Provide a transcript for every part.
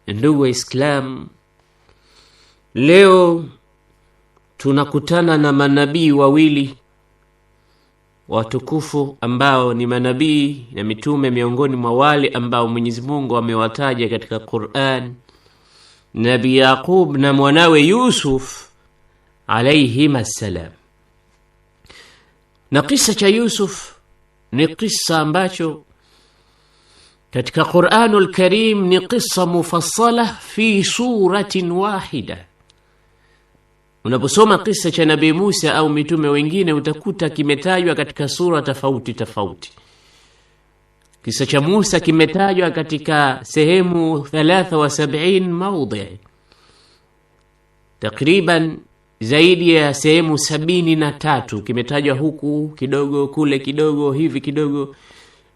Ndugu wa Islam, leo tunakutana na manabii wawili watukufu ambao ni manabii na mitume miongoni mwa wale ambao Mwenyezi Mungu amewataja katika Qur'an, Nabii Yaqub na mwanawe Yusuf alayhima salam. Na kisa cha Yusuf ni kisa ambacho katika Qur'anul Karim ni kisa mufassala fi suratin wahida. Unaposoma kisa cha Nabii Musa au mitume wengine utakuta kimetajwa katika sura tofauti tofauti. Kisa cha Musa kimetajwa katika sehemu 73 maudhi, takriban zaidi ya sehemu 73 kimetajwa, huku kidogo kule kidogo hivi kidogo.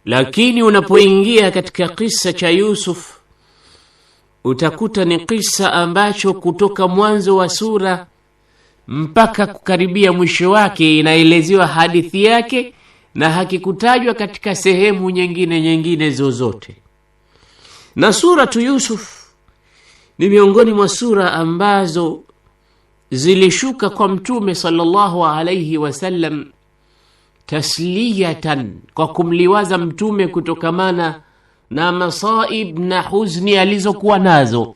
Lakini unapoingia katika kisa cha Yusuf utakuta ni kisa ambacho kutoka mwanzo wa sura mpaka kukaribia mwisho wake inaelezewa hadithi yake na hakikutajwa katika sehemu nyingine zozote. Na suratu Yusuf ni miongoni mwa sura ambazo zilishuka kwa Mtume sallallahu alayhi wasallam tasliyatan, kwa kumliwaza Mtume kutokamana na masaib na huzni alizokuwa nazo.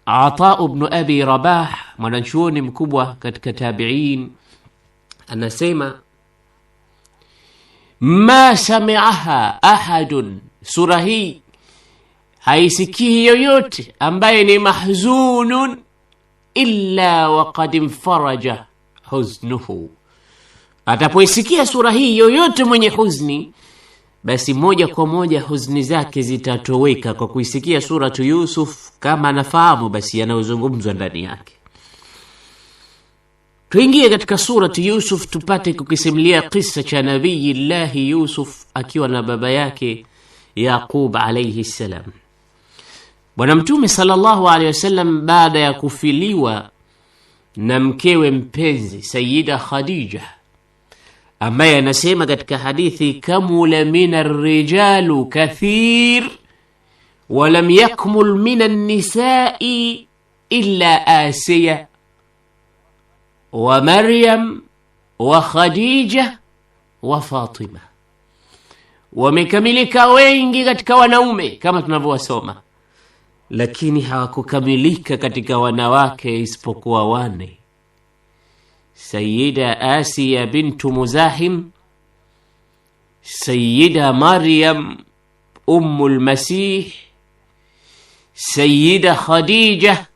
Ata ibn Abi Rabah, mwanachuoni mkubwa katika tabi'in, anasema ma sami'aha ahadun, sura hii haisikii yoyote ambaye ni mahzunun illa waqad infaraja huznuhu. Atapoisikia sura hii yoyote mwenye huzni, basi moja kwa moja huzni zake zitatoweka kwa kuisikia suratu Yusuf, kama anafahamu basi yanayozungumzwa ndani yake. Tuingie katika suratu Yusuf tupate kukisimulia kisa cha Nabiillahi Yusuf akiwa na baba yake Yaqub alayhi salam. Bwana Mtume sallallahu alayhi wasallam baada ya kufiliwa na mkewe mpenzi Sayyida Khadija, ambaye anasema katika hadithi kamula minar rijalu kathir wa lam yakmul minan nisa'i illa Asiya wa Maryam wa Khadija wa Fatima. Wamekamilika wengi katika wanaume kama tunavyowasoma, lakini hawakukamilika katika wanawake isipokuwa wane: Sayyida Asiya bintu Muzahim, Sayyida Maryam ummul Masih, Sayyida Khadija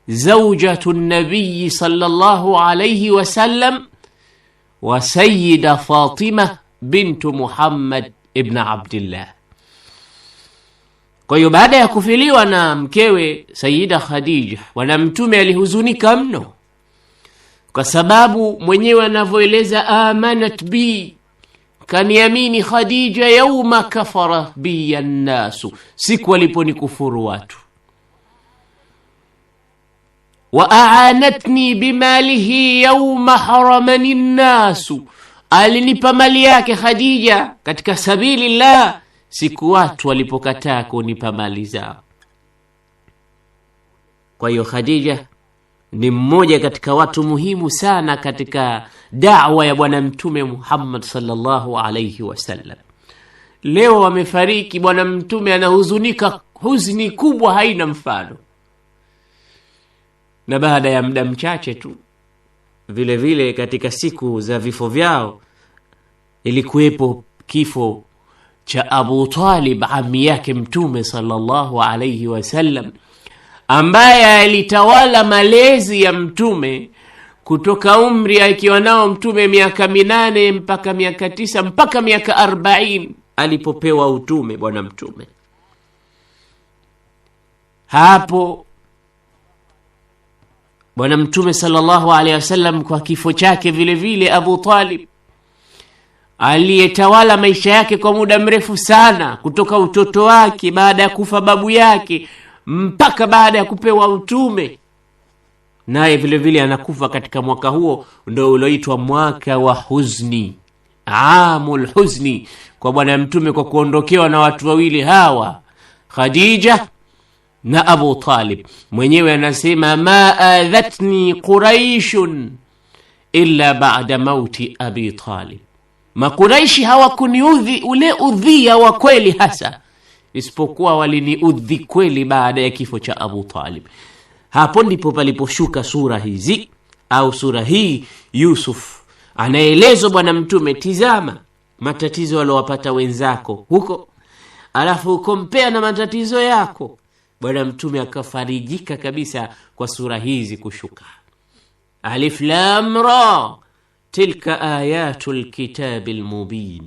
zawjatu an-nabiy sallallahu alayhi wasallam, wa Sayyida Fatima bintu Muhammad ibn Abdullah. Kwa hiyo baada ya kufiliwa na mkewe Sayyida Khadija, Bwana Mtume alihuzunika mno, kwa sababu mwenyewe anavyoeleza, amanat bi, kaniamini Khadija yauma kafara bi an-nasu, siku waliponikufuru watu. Wa aanatni bimalihi yauma haramani an-nasu, alinipa mali yake Khadija katika sabilillah siku watu walipokataa kunipa mali zao. Kwa hiyo Khadija ni mmoja katika watu muhimu sana katika da'wa ya Bwana Mtume Muhammad sallallahu alayhi wasallam. Leo wamefariki, Bwana Mtume anahuzunika huzuni kubwa haina mfano. Na baada ya muda mchache tu vile vile katika siku za vifo vyao ilikuwepo kifo cha Abu Talib, ammi yake Mtume sallallahu alayhi wasallam, ambaye alitawala malezi ya Mtume kutoka umri akiwa nao Mtume miaka 8 mpaka miaka 9 mpaka miaka 40 alipopewa utume Bwana Mtume. Hapo Bwana Mtume sallallahu alayhi wasallam kwa kifo chake vile vile Abu Talib aliyetawala maisha yake kwa muda mrefu sana, kutoka utoto wake baada ya kufa babu yake mpaka baada ya kupewa utume, naye vile vile anakufa katika mwaka huo ndio ulioitwa mwaka wa huzni, amul huzni, kwa Bwana Mtume, kwa kuondokewa na watu wawili hawa, Khadija na Abu Talib. Mwenyewe anasema ma adhatni Quraishun illa ba'da mauti Abi Talib. Makuraishi hawakuniudhi ule udhia wa kweli hasa, isipokuwa waliniudhi kweli baada ya kifo cha Abu Talib. Hapo ndipo paliposhuka sura hizi au sura hii. Yusuf anaelezwa bwana mtume, tizama matatizo waliyopata wenzako huko, alafu ukompea na matatizo yako. Bwana mtume akafarijika kabisa kwa sura hizi kushuka. Alif Lam Ra, tilka ayatul kitabil mubin.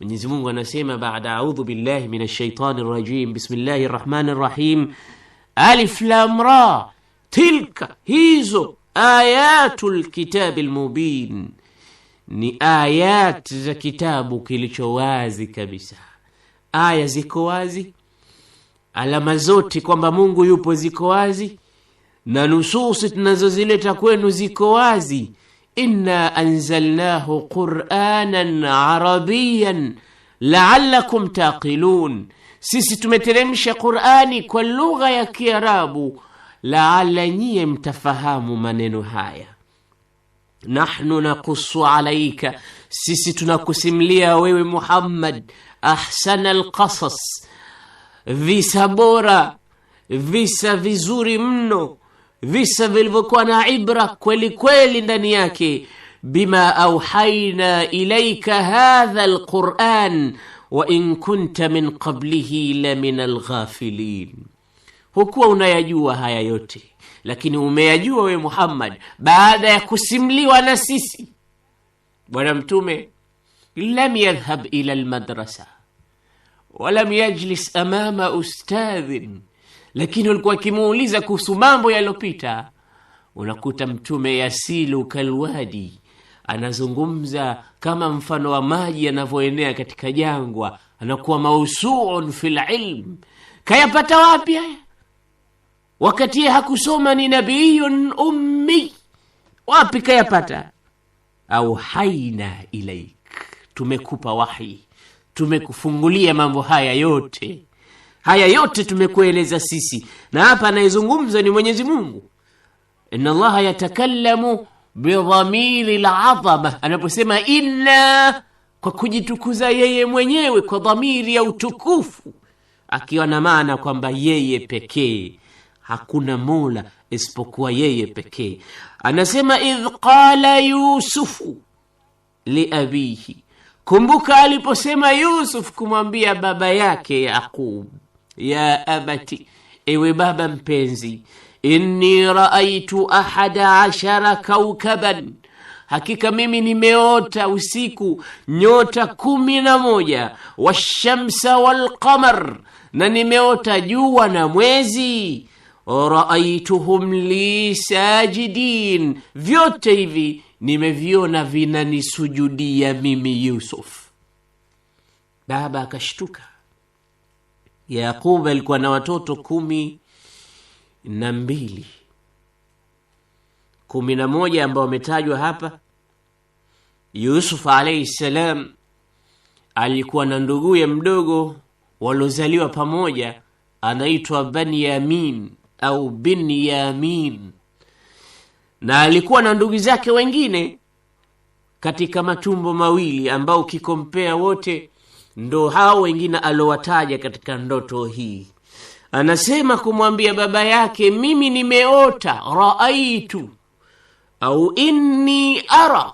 Mwenyezi Mungu anasema baada a'udhu billahi minash shaitani rajim, bismillahir rahmanir rahim, Alif Lam Ra, tilka, hizo, ayatul kitabil mubin, ni ayat za kitabu kilicho wazi kabisa. Aya ziko wazi, alama zote kwamba Mungu yupo ziko wazi, na nususi tunazozileta kwenu ziko wazi. Inna anzalnahu Qur'anan Arabiyan la'allakum taqilun, sisi tumeteremsha Qur'ani kwa lugha ya Kiarabu la'alla nyie mtafahamu maneno haya. Nahnu naqussu alayka, sisi tunakusimulia wewe Muhammad ahsana alqasas, visa bora, visa vizuri mno, visa vilivyokuwa na ibra kweli kweli ndani yake. Bima auhaina ilaika hadha alquran wa in kunta min qablihi la min alghafilin. Hukuwa unayajua haya yote, lakini umeyajua we Muhammad baada ya kusimliwa na sisi. Bwana mtume lam yadhhab ila almadrasa walam yajlis amama ustadhin, lakini walikuwa kimuuliza kuhusu mambo yalopita, unakuta mtume yasilu kalwadi, anazungumza kama mfano wa maji yanavyoenea katika jangwa, anakuwa mausuun fil ilm. Kayapata wapi haya wakati hakusoma? Ni nabiyun ummi, wapi kayapata? Au haina ilaik, tumekupa wahi, tumekufungulia mambo haya yote. Haya yote tumekueleza sisi, na hapa anayezungumza ni Mwenyezi Mungu. Inna Allaha yatakallamu bidhamiri al-'azama, anaposema inna, kwa kujitukuza yeye mwenyewe kwa dhamiri ya utukufu, akiwa na maana kwamba yeye pekee, hakuna mola isipokuwa yeye pekee. Anasema idh qala yusufu li abihi, kumbuka aliposema Yusuf kumwambia baba yake Yaqub, ya abati, ewe baba mpenzi, inni raaitu 11 kawkaban, hakika mimi nimeota usiku nyota 11, washamsa walqamar, na nimeota jua na mwezi, raaituhum li sajidin, vyote hivi nimeviona vinanisujudia mimi Yusuf. Baba akashtuka. Yaqub alikuwa na watoto 12, 11 ambao wametajwa hapa. Yusuf alayhi salam alikuwa na nduguye mdogo walozaliwa pamoja, anaitwa Banyamin au Binyamin, na alikuwa na ndugu zake wengine katika matumbo mawili ambao kikompea wote ndo hao wengine alowataja katika ndoto hii. Anasema kumwambia baba yake, mimi nimeota, raaitu au inni ara,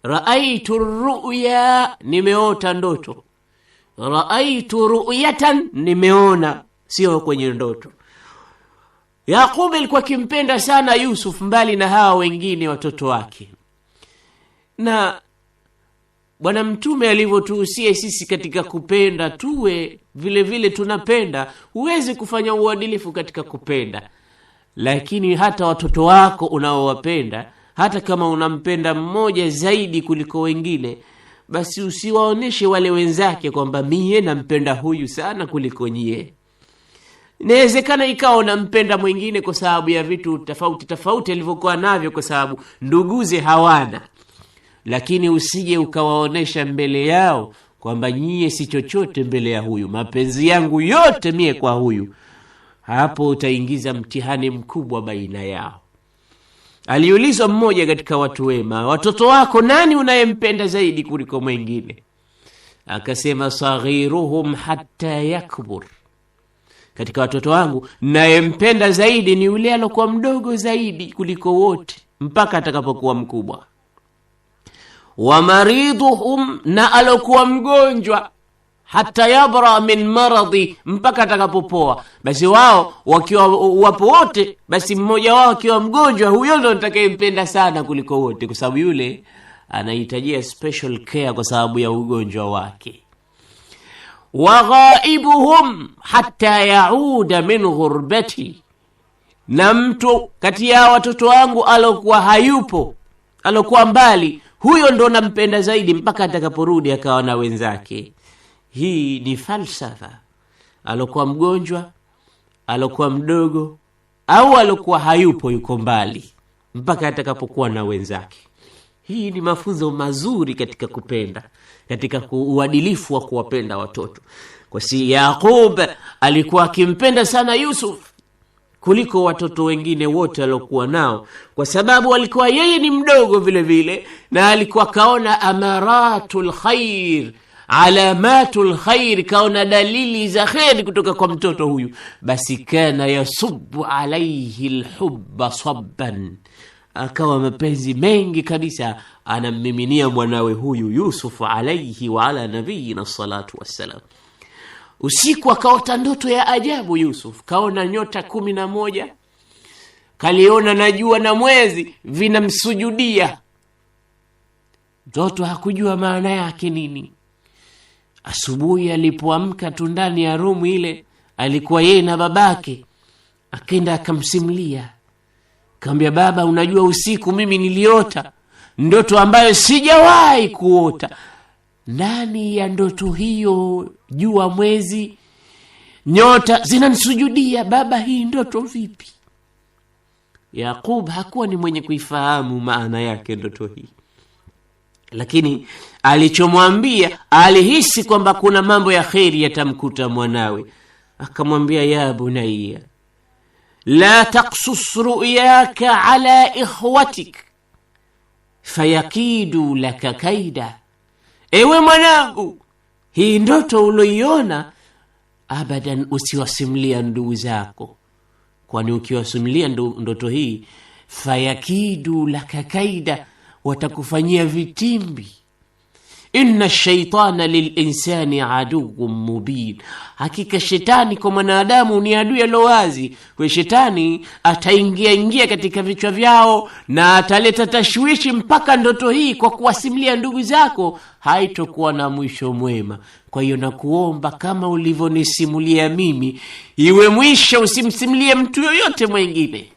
raaitu ru'ya, nimeota ndoto, raaitu ru'yatan, nimeona, sio kwenye ndoto. Yaqub alikuwa kimpenda sana Yusuf mbali na hawa wengine watoto wake. Na Bwana mtume alivyotuhusia sisi katika kupenda, tuwe vile vile tunapenda. Huwezi kufanya uadilifu katika kupenda, lakini hata watoto wako unaowapenda, hata kama unampenda mmoja zaidi kuliko wengine, basi usiwaoneshe wale wenzake kwamba mie nampenda huyu sana kuliko nyie. Inawezekana ikawa unampenda mwingine kwa sababu ya vitu tofauti tofauti alivyokuwa navyo, kwa sababu nduguze hawana, lakini usije ukawaonesha mbele yao kwamba nyie si chochote mbele ya huyu, mapenzi yangu yote mie kwa huyu. hapo utaingiza mtihani mkubwa baina yao. Aliulizwa mmoja katika watu wema, watoto wako nani unayempenda zaidi kuliko mwingine? Akasema, saghiruhum hatta yakbur, katika watoto wangu nayempenda zaidi ni yule alokuwa mdogo zaidi kuliko wote mpaka atakapokuwa mkubwa. Wa maridhuhum, na alokuwa mgonjwa, hata yabra min maradhi, mpaka atakapopoa. Basi wao wakiwa wapo wote, basi mmoja wao akiwa mgonjwa, huyo ndo nitakayempenda sana kuliko wote, kwa sababu yule anahitajia special care kwa sababu ya ugonjwa wake. Wa ghaibuhum hatta yauda min ghurbati, na mtu kati ya watoto wangu alokuwa hayupo, alokuwa mbali, huyo ndo nampenda zaidi mpaka atakaporudi akawa na wenzake. Hii ni falsafa. Alokuwa mgonjwa, alokuwa mdogo, au alokuwa hayupo, yuko mbali, mpaka atakapokuwa na wenzake. Hii ni mafunzo mazuri katika kupenda, katika uadilifu wa kuwapenda watoto. Kwa si Yaqub alikuwa akimpenda sana Yusuf kuliko watoto wengine wote alokuwa nao, kwa sababu alikuwa yeye ni mdogo vile vile, na alikuwa kaona amaratul khair, alamatul khair, kaona dalili za khair kutoka kwa mtoto huyu. Basi kana yasubbu alayhi alhubba sabban, akawa mapenzi mengi kabisa anammiminia mwanawe huyu Yusuf alayhi wa ala nabiyina salatu wassalam. Usiku akaota ndoto ya ajabu Yusuf. Kaona nyota 11, kaliona na jua na mwezi vinamsujudia. Ndoto hakujua maana yake nini. Asubuhi alipoamka tu ndani ya rumu ile, alikuwa yeye na babake, akaenda akamsimulia. Kaambia, baba, unajua usiku mimi niliota ndoto ambayo sijawahi kuota. Ndani ya ndoto hiyo jua, mwezi, nyota zinanisujudia. Baba, hii ndoto vipi? Yaqub hakuwa ni mwenye kuifahamu maana yake ndoto hii, lakini alichomwambia, alihisi kwamba kuna mambo ya kheri yatamkuta mwanawe. Akamwambia, ya bunayya la taqsus ru'yaka ala ikhwatik fayakidu laka kaida. Ewe mwanangu, hii ndoto uloiona abadan usiwasimulia ndugu zako, kwani ukiwasimulia ndoto hii, fayakidu laka kaida, watakufanyia vitimbi. Inna shaitana lilinsani aduwwun mubin, hakika shetani kwa mwanadamu ni adui alowazi. Kwa shetani ataingia katika vichwa vyao na ataleta tashwishi mpaka ndoto hii kwa kuwasimulia ndugu zako haitokuwa na mwisho mwema. Kwa hiyo nakuomba, kama ulivyonisimulia mimi, iwe mwisho, usimsimulie mtu yoyote mwingine.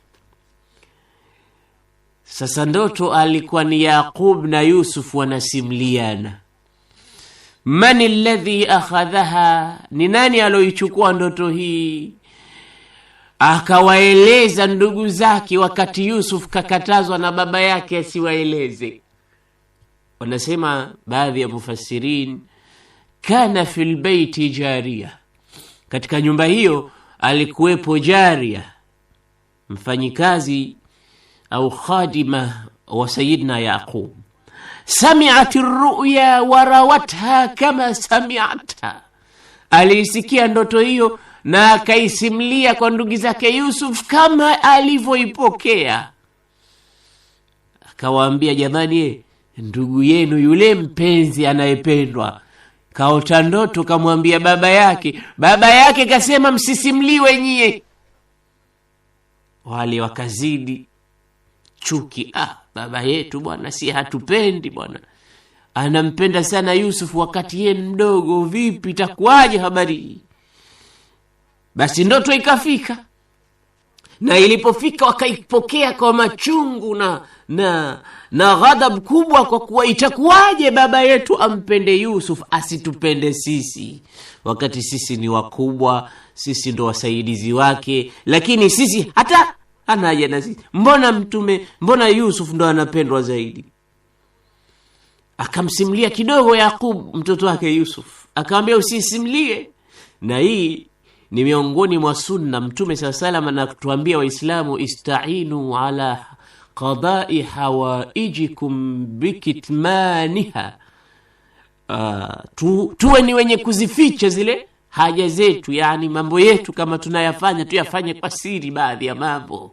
Sasa ndoto alikuwa ni Yaqub na Yusuf wanasimuliana. Man alladhi akhadhaha, ni nani aloichukua ndoto hii? Akawaeleza ndugu zake, wakati Yusuf kakatazwa na baba yake asiwaeleze. Wanasema baadhi ya mufassirin, kana fil baiti jariya, katika nyumba hiyo alikuwepo jaria, mfanyikazi au khadima wa sayyidina Yaqub. Sami'at ar-ru'ya wa rawatha kama sami'atha, alisikia ndoto hiyo na akaisimlia kwa ndugu zake Yusuf kama alivyoipokea. Akawaambia, jamani, ndugu yenu yule mpenzi anayependwa kaota ndoto, kamwambia baba yake. Baba yake kasema msisimliwe nyie. Wale wakazidi chuki. Baba yetu bwana, si hatupendi bwana, anampenda sana Yusuf wakati yeye mdogo, vipi itakuwaje habari hii? Basi ndoto ikafika, na ilipofika wakaipokea kwa machungu na ghadhabu kubwa, kwa kuwa itakuwaje baba yetu ampende Yusuf asitupende sisi, wakati sisi ni wakubwa, sisi ndo wasaidizi wake, lakini sisi hata anaje na sisi. Mbona Yusuf ndo anapendwa zaidi? Akamsimulia kidogo Yaqub mtoto wake Yusuf, akamwambia usisimlie, na hii ni miongoni mwa sunna. Mtume sallallahu anatuambia Waislamu, istainu ala qada'i hawaijikum bikitmaniha, tuwe ni wenye kuzificha zile haja zetu, yani mambo yetu kama tunayafanya tuyafanye kwa siri baadhi ya mambo.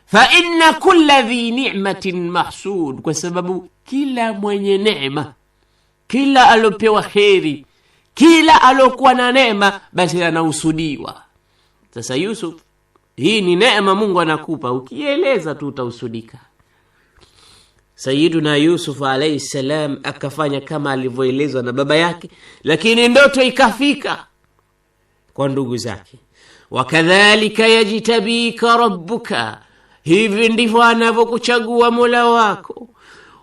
Fa inna kulla dhi ni'matin mahsud, kwa sababu kila mwenye neema, kila alopewa kheri, kila alokuwa na neema basi anahusudiwa. Sasa Yusuf, hii ni neema Mungu anakupa, ukieleza tu utahusudika. Sayyiduna Yusuf alayhi salam akafanya kama alivyoelezwa na baba yake, lakini ndoto ikafika kwa ndugu zake. Wakadhalika yajtabika rabbuka, hivi ndivyo anavyokuchagua Mola wako.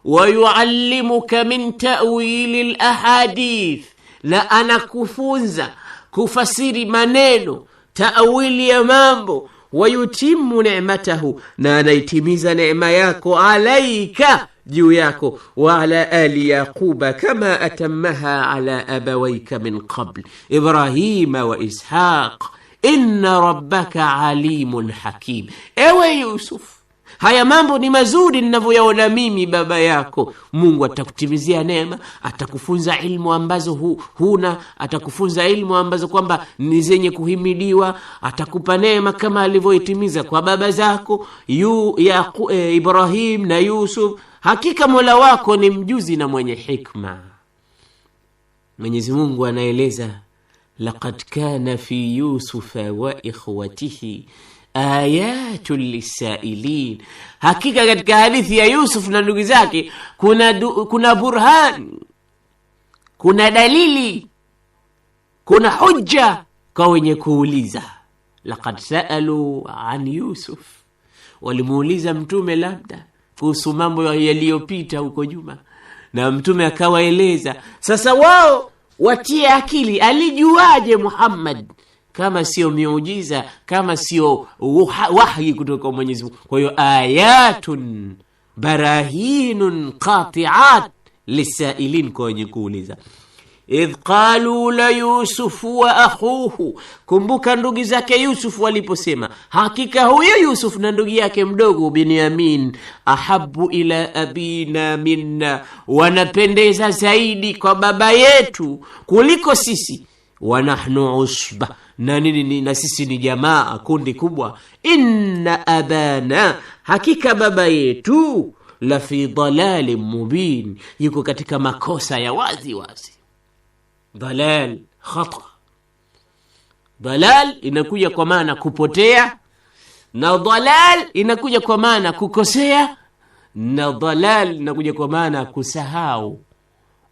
Wayuallimuka min ta'wilil ahadith, la anakufunza kufasiri maneno, ta'wili ya mambo. Wayutimu ni'matahu, na anaitimiza neema yako alaika, juu yako. Wa ala ali yaquba kama atammaha ala abawayka min qabl Ibrahima wa Ishaq inna rabbaka alimun hakim. Ewe Yusuf, haya mambo ni mazuri ninavyoyaona mimi baba yako. Mungu atakutimizia neema, atakufunza ilmu ambazo huna, atakufunza ilmu ambazo kwamba ni zenye kuhimidiwa, atakupa neema kama alivyoitimiza kwa baba zako Ibrahim na Yusuf. Hakika Mola wako ni mjuzi na mwenye hikma. Mwenyezi Mungu anaeleza, laqad kana fi Yusufa wa ikhwatihi ayatul lisailin, hakika katika hadithi ya Yusuf na ndugu zake kuna burhan, kuna dalili, kuna hujja kwa wenye kuuliza. Laqad saalu an Yusuf, walimuuliza mtume labda kuhusu mambo yaliyopita huko nyuma, na mtume akawaeleza. Sasa wao watie akili, alijuaje Muhammad kama sio miujiza, kama sio wahyi kutoka kwa Mwenyezi Mungu? Kwa hiyo ayatun barahinun qati'at lisailin, kwa wenye kuuliza. Idh qalu la Yusuf wa akhuhu, kumbuka ndugu zake Yusuf waliposema, hakika huyo Yusuf na ndugu yake mdogo Binyamin ahabbu ila abina minna, wanapendeza zaidi kwa baba yetu kuliko sisi. Wa nahnu usba, na sisi ni jamaa, kundi kubwa. Inna abana, hakika baba yetu la fi dalalin mubin, yuko katika makosa ya wazi wazi. Dalal, khata. Dalal inakuja kwa maana kupotea, na dalal inakuja kwa maana kukosea, na dalal inakuja kwa maana kusahau.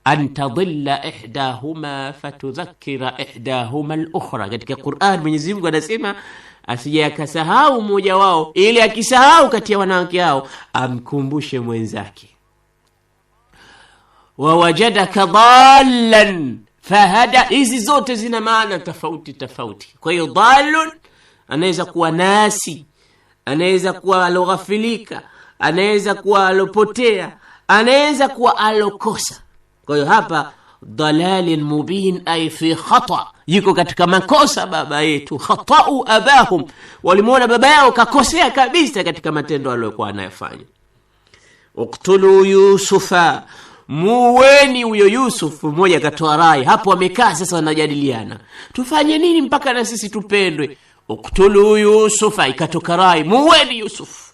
An tadilla ihdahuma fatudhakkira ihdahuma al-ukhra. Katika Qur'an Mwenyezi Mungu anasema asije akasahau mmoja wao, ili akisahau kati ya wanawake hao amkumbushe mwenzake. Wa wajadaka dallan fahada, hizi zote zina maana tofauti tofauti. Kwa hiyo dalun anaweza kuwa nasi, anaweza kuwa aloghafilika, anaweza kuwa alopotea, anaweza kuwa alokosa. Kwa hiyo hapa dalalin mubin ay fi khata, yuko katika makosa baba yetu. Khata'u abahum, walimuona baba yao kakosea kabisa katika matendo aliyokuwa anayofanya. Uqtulu Yusufa, muweni huyo Yusuf. Mmoja akatoa rai hapo, wamekaa sasa wanajadiliana, tufanye nini mpaka na sisi tupendwe? Uqtulu Yusufa, ikatoka rai, muweni Yusuf.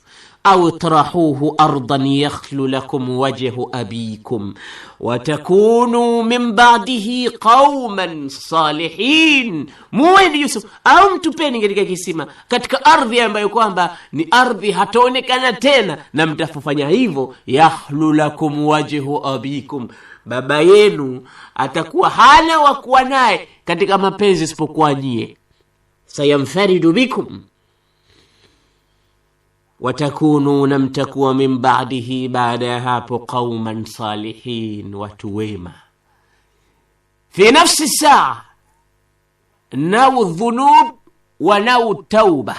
Au tarahuhu ardan yakhlu lakum wajhu abikum watakunu min ba'dihi qauman salihin. Muweni Yusuf, au mtupeni katika kisima, katika ardhi ambayo kwamba ni ardhi hataonekana tena, na mtafanya hivyo yakhlu lakum wajhu abikum, baba yenu atakuwa hana wa kuwa naye katika mapenzi isipokuwa nyie. Sayamfaridu bikum watakunu, namtakuwa min ba'dihi, baada ya hapo qauman salihin, watu wema. Fi nafsi saa nawu dhunub wa nawu tauba.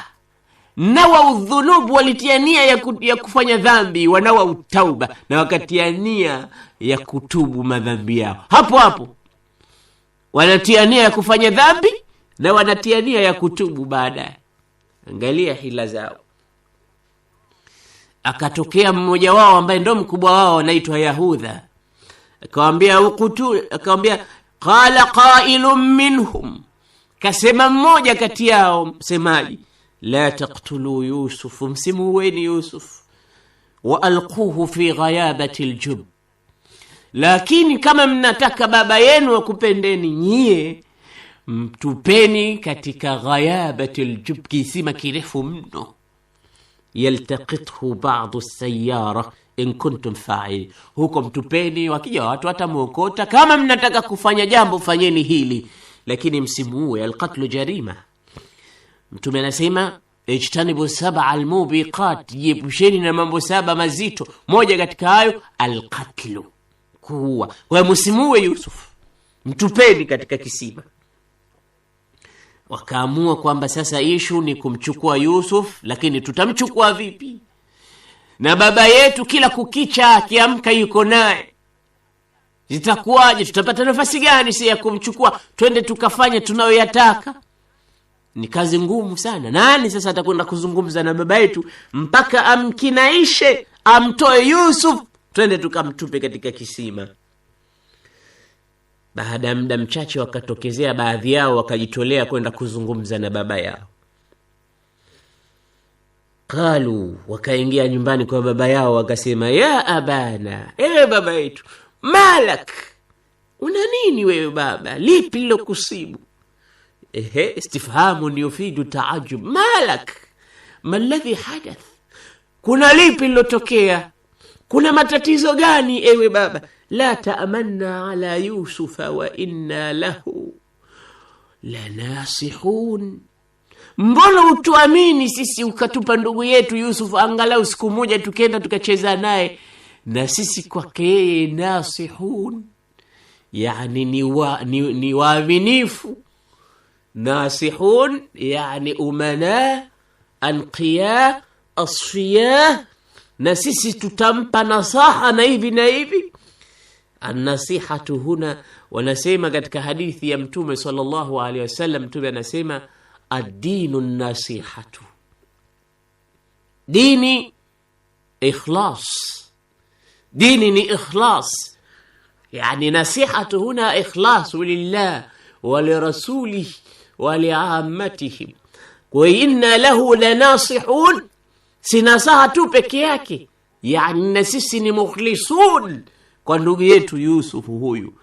Nawu dhunub, walitia nia ya kufanya dhambi, wa nawu tauba, na wakatia nia ya kutubu madhambi yao. Hapo hapo wanatia nia ya kufanya dhambi, na wanatia nia ya kutubu baadaye. Angalia hila zao. Akatokea mmoja wao ambaye ndo mkubwa wao anaitwa Yahudha, akamwambia qala qailun minhum, kasema mmoja kati yao msemaji, la taqtulu Yusuf, msimuweni Yusuf, wa alquhu fi ghayabati aljub, lakini kama mnataka baba yenu akupendeni nyie, mtupeni katika ghayabati aljub, kisima kirefu mno, yaltaqithu ba'du as-sayyara in kuntum fa'il, huko mtupeni, wakija watu watamuokota. Kama mnataka kufanya jambo fanyeni hili, lakini msimuue. Alqatlu jarima. Mtume anasema ijtanibu sab'a almubiqat, jiepusheni na mambo 7 mazito. Moja katika hayo alqatlu, kuua. Kwa msimuue Yusuf, mtupeni katika kisima. Wakaamua kwamba sasa issue ni kumchukua Yusuf, lakini tutamchukua vipi? Na baba yetu kila kukicha akiamka yuko naye, zitakuwaje? Tutapata nafasi gani si ya kumchukua twende tukafanya tunayoyataka? Ni kazi ngumu sana. Nani sasa atakwenda kuzungumza na baba yetu mpaka amkinaishe amtoe Yusuf twende tukamtupe katika kisima? Baada ya muda mchache wakatokezea baadhi yao wakajitolea kwenda kuzungumza na baba yao. Qalu, wakaingia nyumbani kwa baba yao wakasema, ya abana, ewe baba yetu, malak, una nini wewe baba, lipi lilokusibu? Istifhamu yufidu taajub. Malak, maladhi hadath, kuna lipi lilotokea, kuna matatizo gani ewe baba? La ta'amanna ala Yusufa wa inna lahu lanasihun, mbona utuamini sisi ukatupa ndugu yetu Yusuf angalau siku moja tukenda tukacheza naye, na sisi kwake yeye nasihun, yani ni waaminifu. Nasihun yani umana anqiya asfiya, na sisi tutampa nasaha na hivi na hivi. An-nasihatu huna, wanasema katika hadithi ya Mtume sallallahu alaihi wasallam, Mtume anasema ad-dinu an-nasihatu, dini ikhlas, dini ni ikhlas. Yani nasihatu huna ikhlasu lillah wa lirasulihi wa li'ammatihim, wa inna lahu lanasihun, sinasaha tu peke yake, yani na sisi ni mukhlisun kwa ndugu yetu Yusufu. Huyu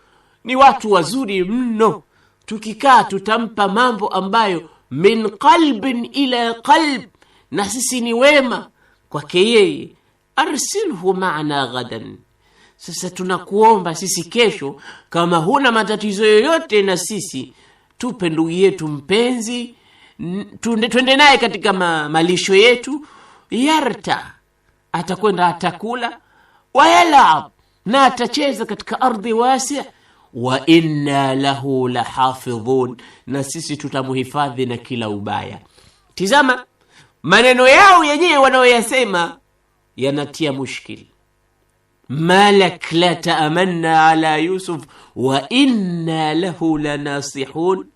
ni watu wazuri mno, tukikaa tutampa mambo ambayo min qalbin ila qalb, na sisi ni wema kwake yeye. Arsilhu ma'ana ghadan, sasa tunakuomba sisi kesho, kama huna matatizo yoyote na sisi, tupe ndugu yetu mpenzi, twende naye katika malisho yetu. Yarta, atakwenda atakula, wa yalab, na atacheza katika ardhi wasi', wa inna lahu lahafidhun, na sisi tutamuhifadhi na kila ubaya. Tizama maneno yao yenyewe wanaoyasema yanatia mushkili. Malak la ta'amanna ala Yusuf wa inna lahu lanasihun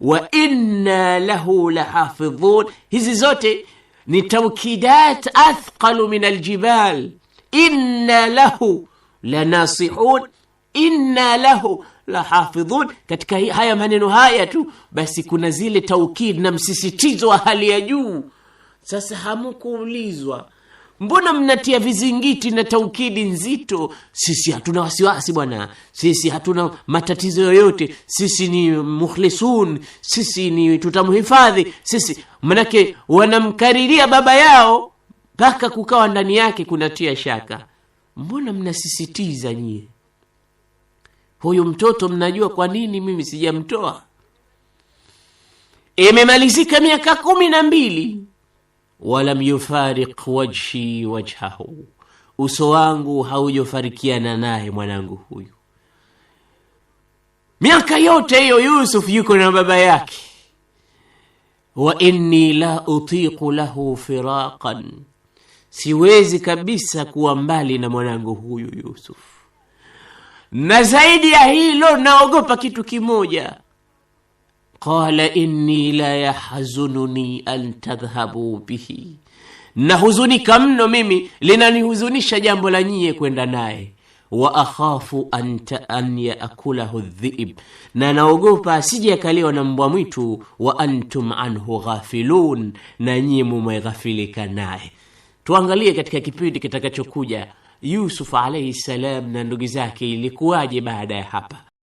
wa inna lahu lahafidhun. Hizi zote ni tawkidat athqalu min aljibal. Inna lahu lanasihun, inna lahu lahafidhun. Katika haya maneno haya tu basi kuna zile taukid na msisitizo wa hali ya juu. Sasa hamukuulizwa, mbona mnatia vizingiti na taukidi nzito? Sisi hatuna wasiwasi bwana, sisi hatuna matatizo yoyote, sisi ni mukhlisun, sisi ni tutamhifadhi sisi. Manake wanamkariria baba yao mpaka kukawa ndani yake kunatia shaka. Mbona mnasisitiza nyie? Huyu mtoto mnajua kwa nini mimi sijamtoa? Imemalizika miaka 12, walam yufariq wajhi wajhahu, uso wangu haujofarikiana naye mwanangu huyu. Miaka yote hiyo Yusuf yuko na baba yake. Wa inni la utiqu lahu firaqan, siwezi kabisa kuwa mbali na mwanangu huyu Yusuf. Na zaidi ya hilo naogopa kitu kimoja. qala inni la yahzununi an tadhhabu bihi, na huzunika mno mimi, linanihuzunisha jambo la nyie kwenda naye. Wa akhafu an yaakulahu dhi'b, na naogopa asije akaliwa na mbwa mwitu. Wa antum anhu ghafilun, na nyie mumeghafilika naye. Tuangalie katika kipindi kitakachokuja Yusuf alayhi salam na ndugu zake ilikuwaje baada ya hapa.